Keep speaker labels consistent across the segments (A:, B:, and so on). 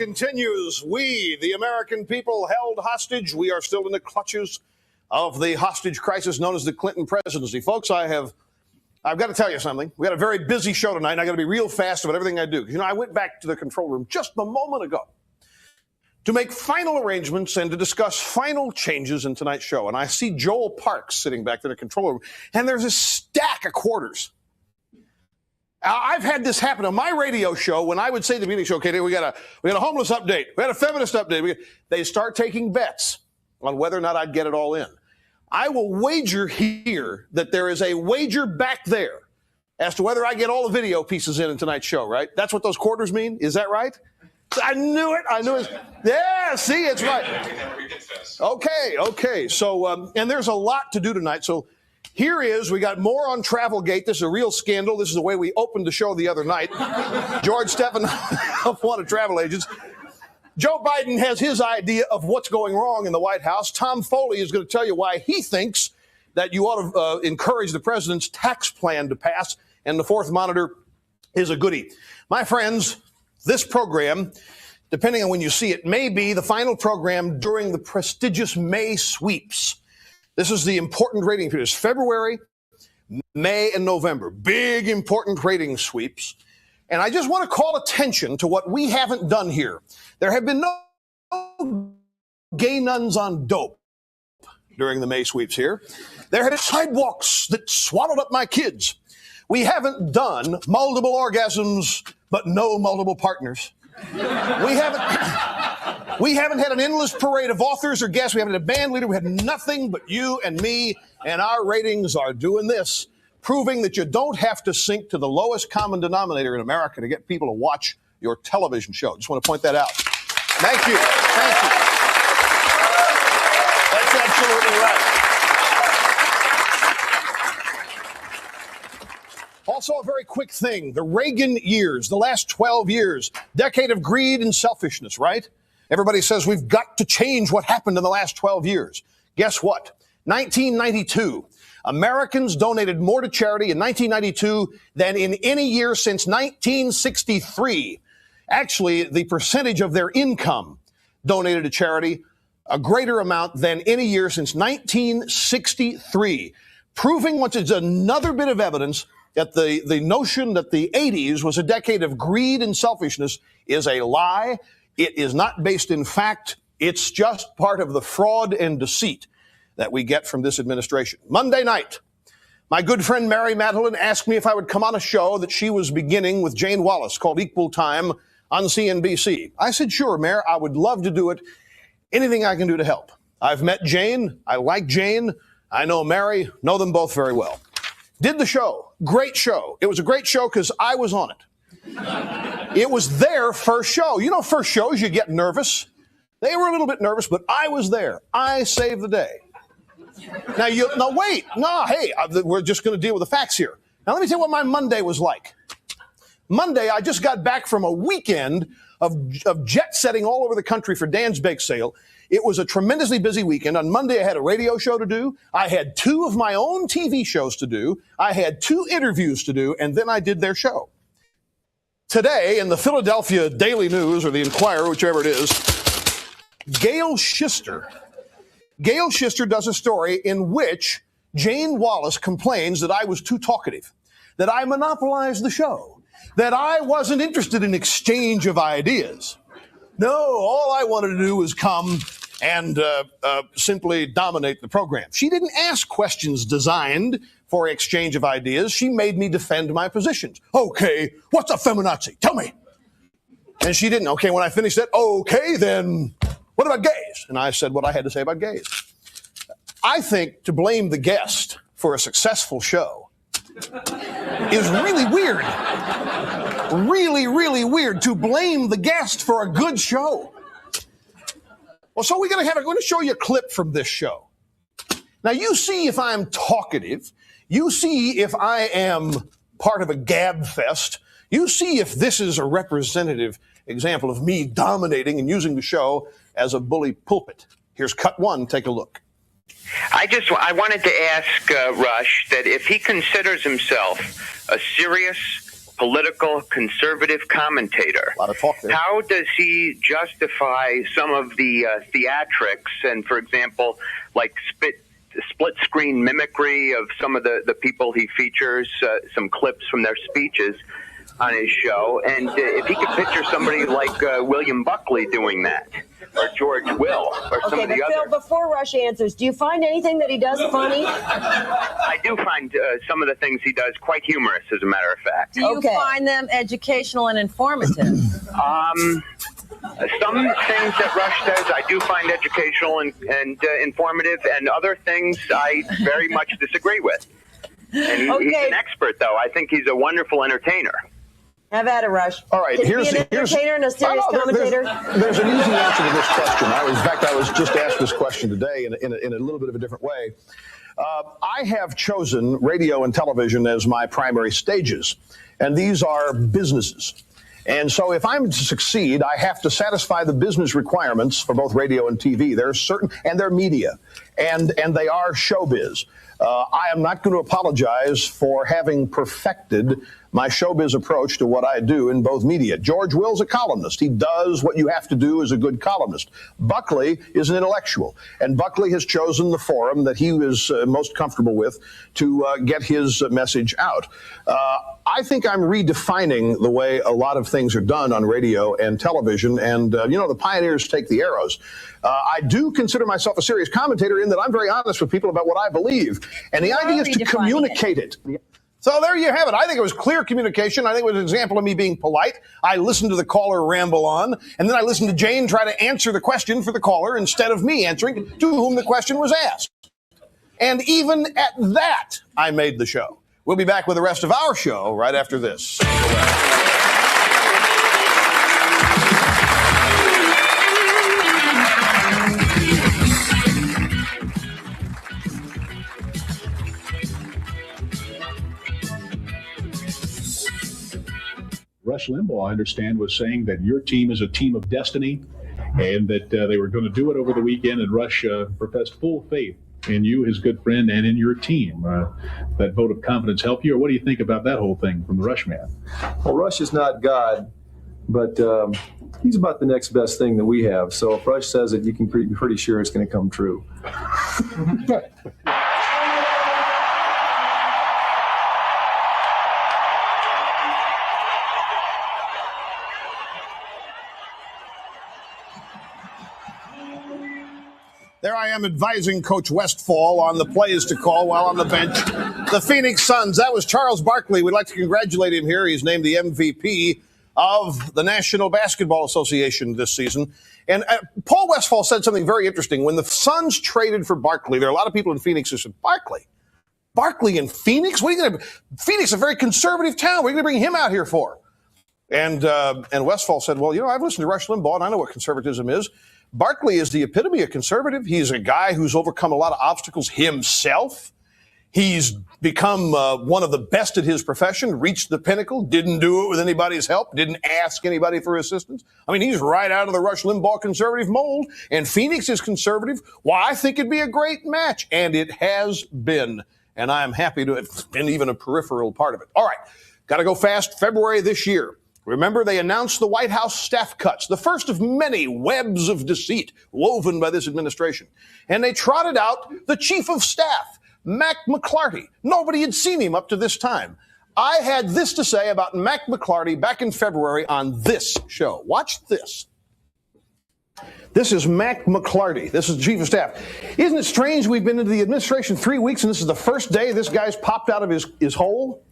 A: continues. We, the American people, held hostage. We are still in the clutches of the hostage crisis known as the Clinton presidency. Folks, I've got to tell you something. We got a very busy show tonight, and I got to be real fast about everything I do. You know, I went back to the control room just a moment ago to make final arrangements and to discuss final changes in tonight's show. And I see Joel Parks sitting back there in the control room, and there's a stack of quarters. I've had this happen on my radio show when I would say to the meeting show, okay, we got a homeless update, we got a feminist update. They start taking bets on whether or not I'd get it all in. I will wager here that there is a wager back there as to whether I get all the video pieces in tonight's show, right? That's what those quarters mean? Is that right? I knew it. Yeah, see, it's right. Okay. So, and there's a lot to do tonight. So here we got more on Travelgate. This is a real scandal. This is the way we opened the show the other night. George Stephanopoulos, one of travel agents. Joe Biden has his idea of what's going wrong in the White House. Tom Foley is going to tell you why he thinks that you ought to encourage the president's tax plan to pass. And the fourth monitor is a goodie. My friends, this program, depending on when you see it, may be the final program during the prestigious May sweeps. This is the important rating period. It's February, May, and November. Big, important rating sweeps. And I just want to call attention to what we haven't done here. There have been no gay nuns on dope during the May sweeps here. There have been sidewalks that swallowed up my kids. We haven't done multiple orgasms, but no multiple partners. We haven't had an endless parade of authors or guests. We haven't had a band leader. We had nothing but you and me, and our ratings are doing this, proving that you don't have to sink to the lowest common denominator in America to get people to watch your television show. Just want to point that out. Thank you. That's absolutely right. Also, a very quick thing, the Reagan years, the last 12 years, decade of greed and selfishness, right? Everybody says we've got to change what happened in the last 12 years. Guess what? 1992, Americans donated more to charity in 1992 than in any year since 1963. Actually, the percentage of their income donated to charity, a greater amount than any year since 1963, proving once it's another bit of evidence that the notion that the 80s was a decade of greed and selfishness is a lie. It is not based in fact. It's just part of the fraud and deceit that we get from this administration. Monday night, my good friend Mary Madeline asked me if I would come on a show that she was beginning with Jane Wallace called Equal Time on CNBC. I said, sure, Mary, I would love to do it. Anything I can do to help. I've met Jane. I like Jane. I know Mary, know them both very well. Did the show. Great show. It was a great show because I was on it. It was their first show. You know, first shows, you get nervous. They were a little bit nervous, but I was there. I saved the day. Now, we're just going to deal with the facts here. Now, let me tell you what my Monday was like. Monday, I just got back from a weekend of jet setting all over the country for Dan's Bake Sale. It was a tremendously busy weekend. On Monday, I had a radio show to do. I had 2 of my own TV shows to do. I had 2 interviews to do, and then I did their show. Today, in the Philadelphia Daily News, or the Inquirer, whichever it is, Gail Schister does a story in which Jane Wallace complains that I was too talkative, that I monopolized the show, that I wasn't interested in exchange of ideas. No, all I wanted to do was come and simply dominate the program. She didn't ask questions designed for exchange of ideas. She made me defend my positions. Okay, what's a feminazi? Tell me. And she didn't. Okay, when I finished that, okay, then what about gays? And I said what I had to say about gays. I think to blame the guest for a successful show is really weird. Really, really weird to blame the guest for a good show. Well, so we're going to show you a clip from this show. Now, you see if I'm talkative. You see if I am part of a gab fest. You see if this is a representative example of me dominating and using the show as a bully pulpit. Here's cut 1. Take a look.
B: I wanted to ask Rush that if he considers himself a serious political conservative commentator.
A: A lot of talk there.
B: How does he justify some of the theatrics and, for example, like split screen mimicry of some of the people he features, some clips from their speeches on his show? And if he could picture somebody like William Buckley doing that, or George Will, or some of the
C: Phil,
B: other.
C: before Rush answers, do you find anything that he does funny?
B: I do find some of the things he does quite humorous, as a matter of fact.
D: Do you find them educational and informative?
B: Some things that Rush says I do find educational and informative, and other things I very much disagree with. And he's an expert, though. I think he's a wonderful entertainer.
C: Have at it, Rush.
A: All right,
C: Can he be an entertainer and a serious commentator?
A: There's an easy answer to this question. I was just asked this question today in a little bit of a different way. I have chosen radio and television as my primary stages, and these are businesses. And so if I'm to succeed, I have to satisfy the business requirements for both radio and TV. There are certain, and they're media, and they are showbiz. I am not going to apologize for having perfected my showbiz approach to what I do in both media. George Will's a columnist. He does what you have to do as a good columnist. Buckley is an intellectual, and Buckley has chosen the forum that he is most comfortable with to get his message out. I think I'm redefining the way a lot of things are done on radio and television, and, the pioneers take the arrows. I do consider myself a serious commentator in that I'm very honest with people about what I believe, and the idea is to communicate it. So there you have it. I think it was clear communication. I think it was an example of me being polite. I listened to the caller ramble on, and then I listened to Jane try to answer the question for the caller instead of me answering to whom the question was asked. And even at that, I made the show. We'll be back with the rest of our show right after this.
E: Rush Limbaugh, I understand, was saying that your team is a team of destiny and that they were going to do it over the weekend, and Rush professed full faith in you, his good friend, and in your team. That vote of confidence help you, or what do you think about that whole thing from the Rush man?
F: Well, Rush is not God, but he's about the next best thing that we have. So if Rush says it, you can be pretty sure it's going to come true.
A: There I am advising Coach Westfall on the plays to call while on the bench. The Phoenix Suns, that was Charles Barkley. We'd like to congratulate him here. He's named the MVP of the National Basketball Association this season. And Paul Westfall said something very interesting. When the Suns traded for Barkley, there are a lot of people in Phoenix who said, Barkley in Phoenix? What are you going to Phoenix is a very conservative town. What are you going to bring him out here for? And Westfall said, well, I've listened to Rush Limbaugh, and I know what conservatism is. Barkley is the epitome of conservative. He's a guy who's overcome a lot of obstacles himself. He's become one of the best at his profession, reached the pinnacle, didn't do it with anybody's help, didn't ask anybody for assistance. I mean, he's right out of the Rush Limbaugh conservative mold, and Phoenix is conservative. Why, I think it'd be a great match, and it has been, and I'm happy to have been even a peripheral part of it. All right, got to go fast. February this year. Remember, they announced the White House staff cuts, the first of many webs of deceit woven by this administration. And they trotted out the chief of staff, Mac McClarty. Nobody had seen him up to this time. I had this to say about Mac McClarty back in February on this show. Watch this. This is Mac McClarty. This is the chief of staff. Isn't it strange we've been into the administration 3 weeks and this is the first day this guy's popped out of his hole?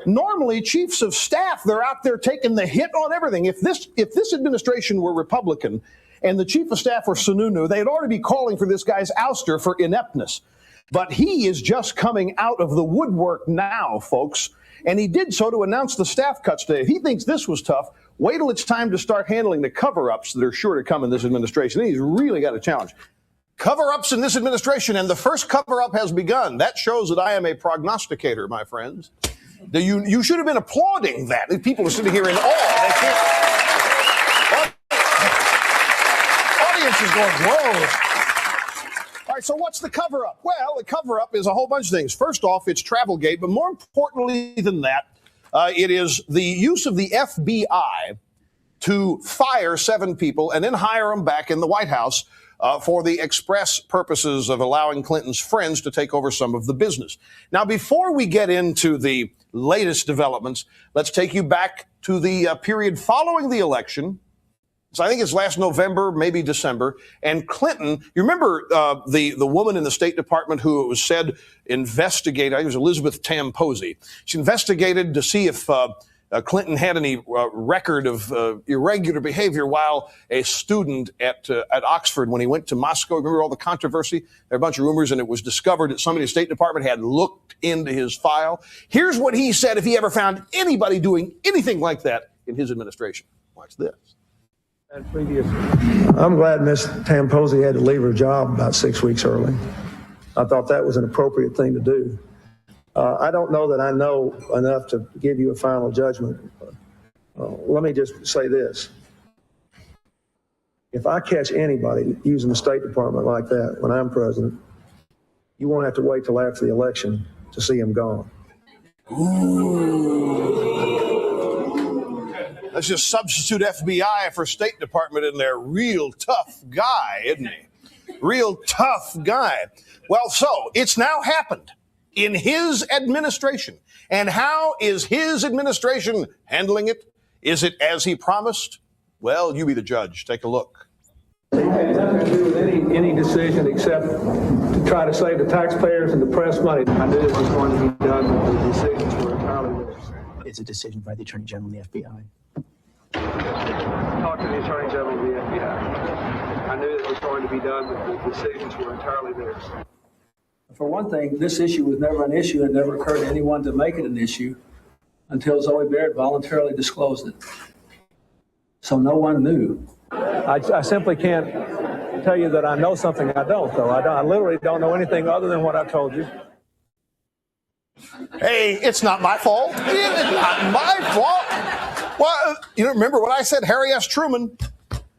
A: Normally, chiefs of staff, they're out there taking the hit on everything. If this administration were Republican and the chief of staff were Sununu, they'd already be calling for this guy's ouster for ineptness. But he is just coming out of the woodwork now, folks. And he did so to announce the staff cuts today. If he thinks this was tough, wait till it's time to start handling the cover-ups that are sure to come in this administration. He's really got a challenge. Cover-ups in this administration, and the first cover-up has begun. That shows that I am a prognosticator, my friends. You should have been applauding that. People are sitting here in awe. Audience is going, whoa. All right, so what's the cover-up? Well, the cover-up is a whole bunch of things. First off, it's Travelgate, but more importantly than that, It is the use of the FBI to fire 7 people and then hire them back in the White House for the express purposes of allowing Clinton's friends to take over some of the business. Now, before we get into the latest developments, let's take you back to the period following the election. So I think it's last November, maybe December. And Clinton, you remember the woman in the State Department who it was said investigated, I think it was Elizabeth Tam Posey. She investigated to see if Clinton had any record of irregular behavior while a student at Oxford when he went to Moscow. Remember all the controversy? There were a bunch of rumors, and it was discovered that somebody in the State Department had looked into his file. Here's what he said if he ever found anybody doing anything like that in his administration. Watch this.
G: I'm glad Miss Tam Posey had to leave her job about 6 weeks early. I thought that was an appropriate thing to do. I don't know that I know enough to give you a final judgment. Let me just say this. If I catch anybody using the State Department like that when I'm president, you won't have to wait till after the election to see him gone.
A: Let's just substitute FBI for State Department in there. Real tough guy, isn't he? Real tough guy. Well, so it's now happened in his administration. And how is his administration handling it? Is it as he promised? Well, you be the judge. Take a look.
G: It had nothing to do with any decision except to try to save the taxpayers and the press money. I knew it was going to be done, but the decisions were entirely theirs.
H: It's a decision by the Attorney General and the FBI.
G: Talk to the Attorney General of the FBI. I knew it was going to be done, but the decisions were entirely theirs. For one thing, this issue was never an issue. It never occurred to anyone to make it an issue until Zoe Barrett voluntarily disclosed it. So no one knew. I simply can't tell you that I know something I don't, though. I literally don't know anything other than what I told you.
A: Hey, it's not my fault. It's not my fault. Well, you know, remember what I said, Harry S. Truman?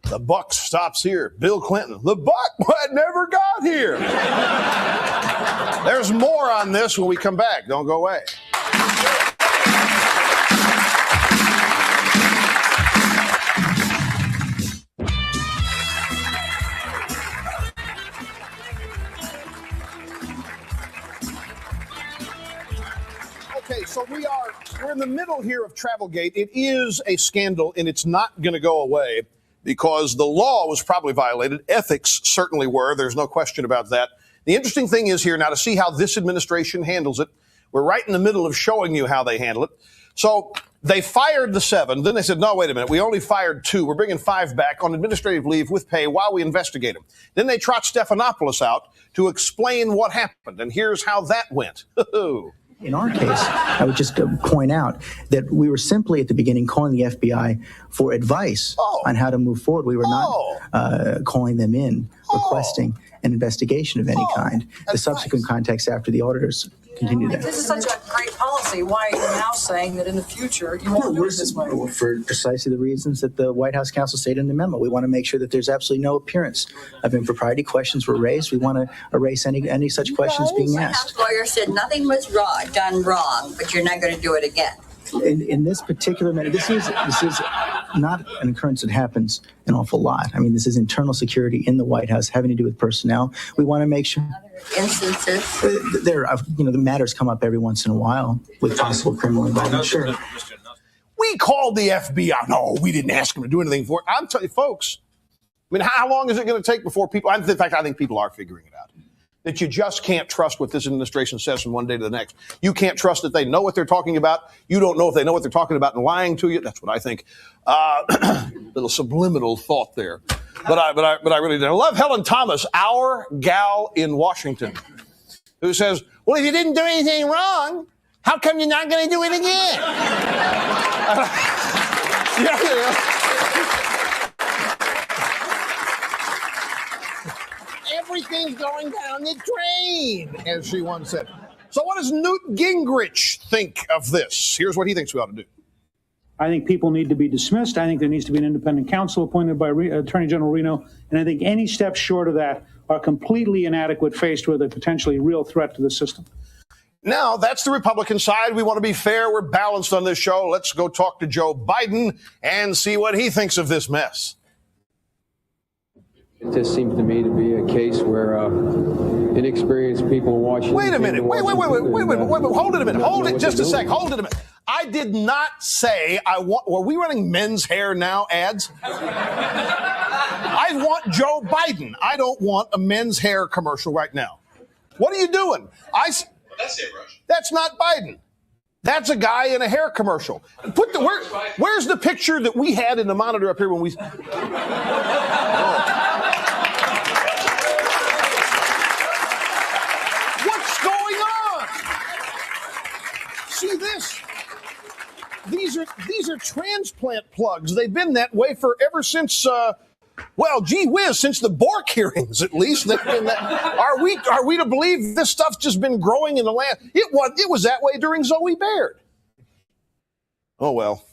A: The buck stops here. Bill Clinton, the buck never got here. There's more on this when we come back. Don't go away. Okay, so we're in the middle here of Travelgate. It is a scandal, and it's not going to go away because the law was probably violated. Ethics certainly were. There's no question about that. The interesting thing is here now to see how this administration handles it. We're right in the middle of showing you how they handle it. So they fired the 7. Then they said, no, wait a minute. We only fired 2. We're bringing 5 back on administrative leave with pay while we investigate them. Then they trot Stephanopoulos out to explain what happened. And here's how that went.
H: In our case, I would just point out that we were simply at the beginning calling the FBI for advice on how to move forward. We were not calling them in, requesting an investigation of any kind. The subsequent context after the auditors continued that.
I: This is such a great policy. Why are you now saying that in the future you won't do it this way?
H: For precisely the reasons that the White House counsel stated in the memo. We want to make sure that there's absolutely no appearance of impropriety. Questions were raised. We want to erase any such questions being asked.
J: The lawyer said nothing was done wrong, but you're not going to do it again.
H: In this particular matter, this is not an occurrence that happens an awful lot. I mean, this is internal security in the White House having to do with personnel. We want to make sure.
J: Instances.
H: The matters come up every once in a while with possible criminal involvement. Sure.
A: We called the FBI. No, we didn't ask them to do anything for it. I'm telling you, folks, I mean, how long is it going to take before people, in fact, I think people are figuring it out, that you just can't trust what this administration says from one day to the next. You can't trust that they know what they're talking about. You don't know if they know what they're talking about and lying to you. That's what I think. Little subliminal thought there. But I really do. I love Helen Thomas, our gal in Washington, who says, well, if you didn't do anything wrong, how come you're not going to do it again? Everything's going down the drain, as she once said. So what does Newt Gingrich think of this? Here's what he thinks we ought to do.
K: I think people need to be dismissed. I think there needs to be an independent counsel appointed by Attorney General Reno. And I think any steps short of that are completely inadequate faced with a potentially real threat to the system.
A: Now, that's the Republican side. We want to be fair. We're balanced on this show. Let's go talk to Joe Biden and see what he thinks of this mess.
L: It just seems to me to be a case where inexperienced people in Washington.
A: Wait a minute. Wait. Hold it a minute. Hold it just a sec. Hold it a minute. I did not say I want. Were we running men's hair now ads? I want Joe Biden. I don't want a men's hair commercial right now. What are you doing? That's it, Rush. That's not Biden. That's a guy in a hair commercial. Where's the picture that we had in the monitor up here when we? What's going on? See this? These are transplant plugs. They've been that way for ever since. Well, gee whiz, since the Bork hearings, at least. Are we to believe this stuff's just been growing in the land? It was that way during Zoe Baird. Oh, well.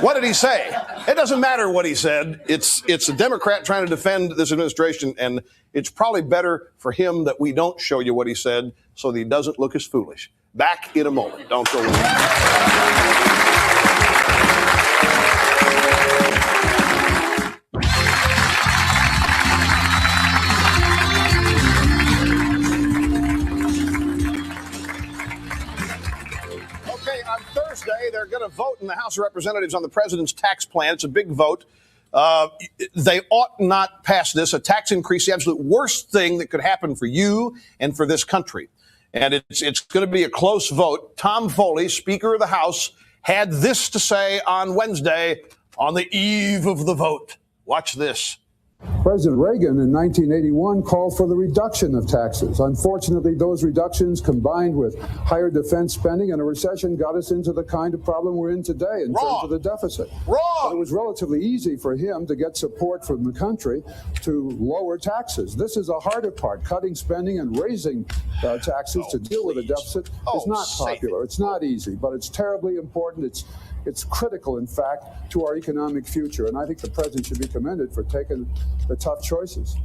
A: What did he say? It doesn't matter what he said. It's a Democrat trying to defend this administration, and it's probably better for him that we don't show you what he said so that he doesn't look as foolish. Back in a moment. Don't go away. They're going to vote in the House of Representatives on the president's tax plan. It's a big vote. They ought not pass this. A tax increase, the absolute worst thing that could happen for you and for this country. And it's going to be a close vote. Tom Foley, Speaker of the House, had this to say on Wednesday on the eve of the vote. Watch this.
M: President Reagan in 1981 called for the reduction of taxes. Unfortunately, those reductions combined with higher defense spending and a recession got us into the kind of problem we're in today in terms of the deficit. But it was relatively easy for him to get support from the country to lower taxes. This is a harder part. Cutting spending and raising taxes to deal with a deficit is not popular. It's not easy, but it's terribly important. It's critical, in fact, to our economic future. And I think the president should be commended for taking the tough choices.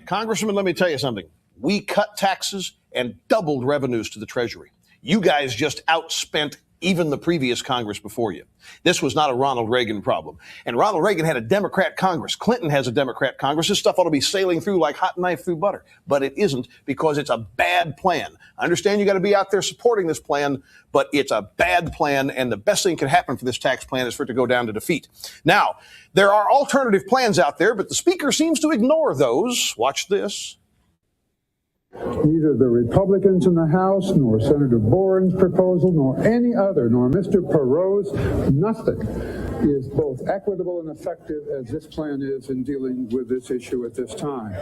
A: Congressman, let me tell you something. We cut taxes and doubled revenues to the Treasury. You guys just outspent even the previous Congress before you. This was not a Ronald Reagan problem. And Ronald Reagan had a Democrat Congress. Clinton has a Democrat Congress. This stuff ought to be sailing through like hot knife through butter. But it isn't, because it's a bad plan. I understand you got to be out there supporting this plan, but it's a bad plan, and the best thing that can happen for this tax plan is for it to go down to defeat. Now, there are alternative plans out there, but the Speaker seems to ignore those. Watch this.
M: Neither the Republicans in the House, nor Senator Boren's proposal, nor any other, nor Mr. Perot's, nothing is both equitable and effective as this plan is in dealing with this issue at this time.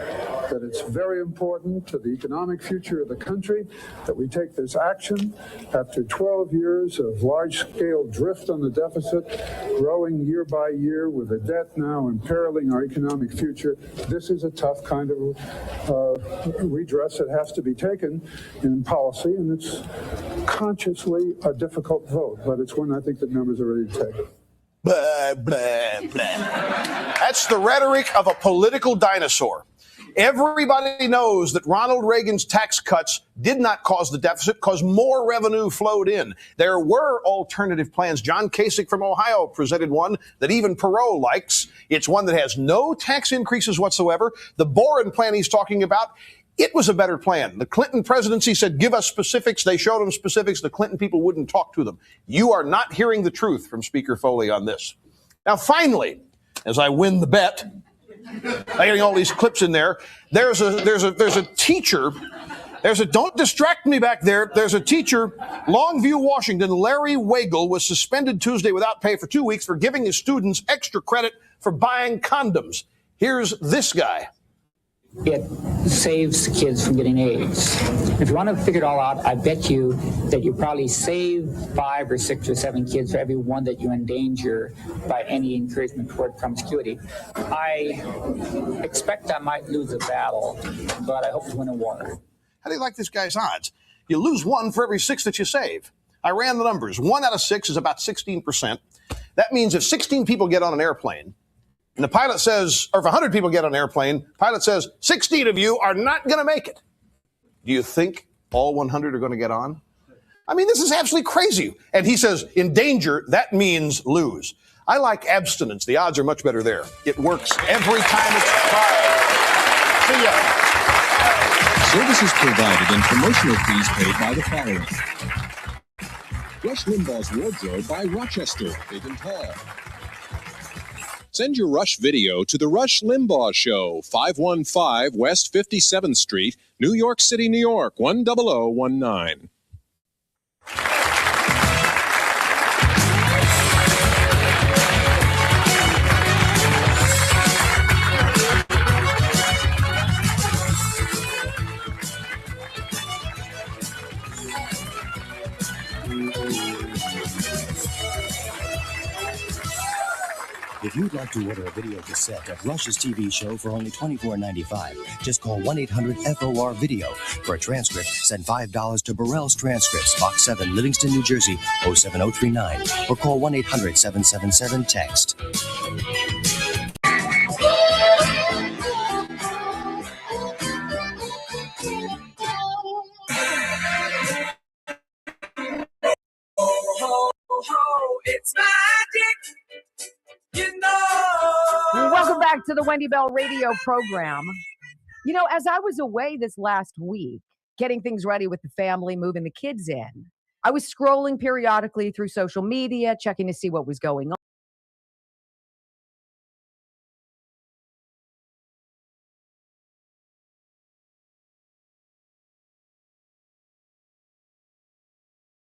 M: That it's very important to the economic future of the country that we take this action after 12 years of large-scale drift on the deficit, growing year by year with the debt now imperiling our economic future. This is a tough kind of redress that has to be taken in policy, and it's consciously a difficult vote, but it's one I think that members are ready to take.
A: Blah, blah, blah. That's the rhetoric of a political dinosaur. Everybody knows that Ronald Reagan's tax cuts did not cause the deficit, because more revenue flowed in. There were alternative plans. John Kasich from Ohio presented one that even Perot likes. It's one that has no tax increases whatsoever. The Boren plan he's talking about, it was a better plan. The Clinton presidency said, give us specifics. They showed them specifics. The Clinton people wouldn't talk to them. You are not hearing the truth from Speaker Foley on this. Now, finally, as I win the bet, by getting all these clips in there, there's a teacher. Don't distract me back there. There's a teacher, Longview, Washington, Larry Wagle, was suspended Tuesday without pay for 2 weeks for giving his students extra credit for buying condoms. Here's this guy.
N: It saves kids from getting AIDS. If you want to figure it all out, I bet you that you probably save 5 or 6 or 7 kids for every one that you endanger by any encouragement toward promiscuity. I expect I might lose a battle, but I hope to win a war.
A: How do you like this guy's odds? You lose 1 for every 6 that you save. I ran the numbers. 1 out of 6 is about 16%. That means if 16 people get on an airplane, and the pilot says, or if 100 people get on an airplane, pilot says, 16 of you are not going to make it. Do you think all 100 are going to get on? I mean, this is absolutely crazy. And he says, in danger, that means lose. I like abstinence. The odds are much better there. It works every time it's tried. See ya.
O: Services provided and promotional fees paid by the following. Rush Limbaugh's Wardrobe by Rochester, big and tall. Send your Rush video to The Rush Limbaugh Show, 515 West 57th Street, New York City, New York, 10019.
P: If you'd like to order a video cassette of Rush's TV show for only $24.95, just call 1-800-FOR-VIDEO. For a transcript, send $5 to Burrell's Transcripts, Box 7, Livingston, New Jersey, 07039, or call 1-800-777-TEXT.
Q: It's magic. Welcome back to the Wendy Bell radio program. You know, as I was away this last week, getting things ready with the family, moving the kids in, I was scrolling periodically through social media, checking to see what was going